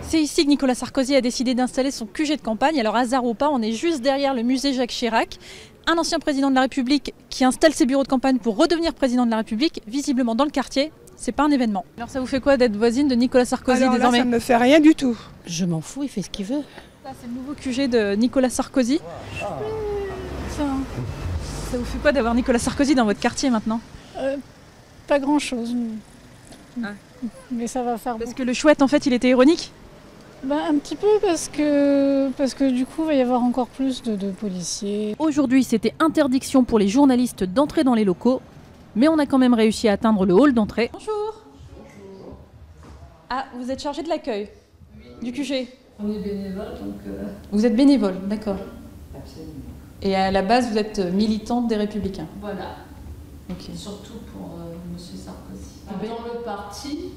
C'est ici que Nicolas Sarkozy a décidé d'installer son QG de campagne. Alors hasard ou pas, on est juste derrière le musée Jacques Chirac. Un ancien président de la République qui installe ses bureaux de campagne pour redevenir président de la République, visiblement dans le quartier, c'est pas un événement. Alors ça vous fait quoi d'être voisine de Nicolas Sarkozy désormais? Ça me fait rien du tout. Je m'en fous, il fait ce qu'il veut. Ça c'est le nouveau QG de Nicolas Sarkozy. Ça vous fait quoi d'avoir Nicolas Sarkozy dans votre quartier maintenant? Pas grand-chose. Mais ça va faire Parce que le chouette en fait il était ironique? Un petit peu parce que du coup il va y avoir encore plus de policiers. Aujourd'hui c'était interdiction pour les journalistes d'entrer dans les locaux, mais on a quand même réussi à atteindre le hall d'entrée. Bonjour. Ah, vous êtes chargé de l'accueil du QG? On est bénévole donc... Vous êtes bénévole, d'accord. Absolument. Et à la base vous êtes militante des Républicains? Voilà. Ok. Surtout pour M. Sarkozy. Dans le parti,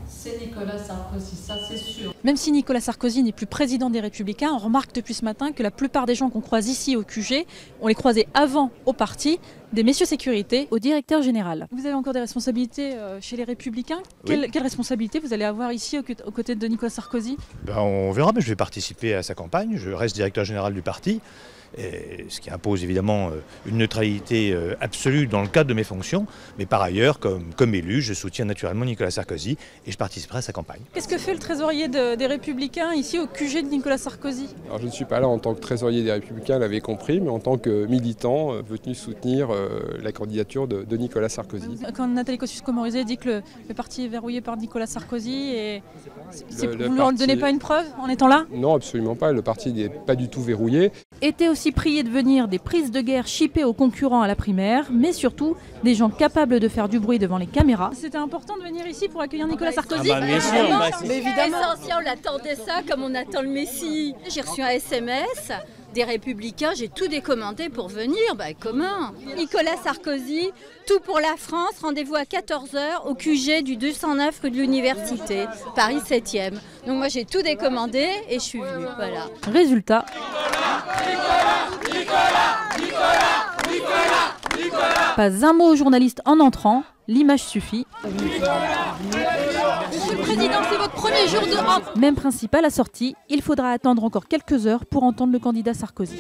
c'est Nicolas Sarkozy, ça c'est sûr. Même si Nicolas Sarkozy n'est plus président des Républicains, on remarque depuis ce matin que la plupart des gens qu'on croise ici au QG, on les croisait avant au parti, des messieurs sécurité au directeur général. Vous avez encore des responsabilités chez les Républicains? Oui. Quelle responsabilité vous allez avoir ici aux côtés de Nicolas Sarkozy? On verra, mais je vais participer à sa campagne, je reste directeur général du parti. Et ce qui impose évidemment une neutralité absolue dans le cadre de mes fonctions, mais par ailleurs, comme élu, je soutiens naturellement Nicolas Sarkozy et je participerai à sa campagne. Qu'est-ce que fait le trésorier des Républicains ici au QG de Nicolas Sarkozy? Alors je ne suis pas là en tant que trésorier des Républicains, l'avez compris, mais en tant que militant venu soutenir la candidature de Nicolas Sarkozy. Quand Nathalie Kosciusko-Morizet dit que le parti est verrouillé par Nicolas Sarkozy, et vous ne lui donnez pas une preuve en étant là? Non, absolument pas, le parti n'est pas du tout verrouillé. Étaient aussi priés de venir des prises de guerre chippées aux concurrents à la primaire, mais surtout des gens capables de faire du bruit devant les caméras. C'était important de venir ici pour accueillir Nicolas Sarkozy? Bien sûr, Mais évidemment. Essentiel, on attendait ça comme on attend le Messie. J'ai reçu un SMS des Républicains, j'ai tout décommandé pour venir. Comment? Nicolas Sarkozy, tout pour la France, rendez-vous à 14h au QG du 209 rue de l'Université, Paris 7e. Donc moi j'ai tout décommandé et je suis venue, voilà. Résultat. Pas un mot aux journalistes en entrant, l'image suffit. Monsieur le Président, c'est votre premier jour de rentrée. Même principe à la sortie, il faudra attendre encore quelques heures pour entendre le candidat Sarkozy.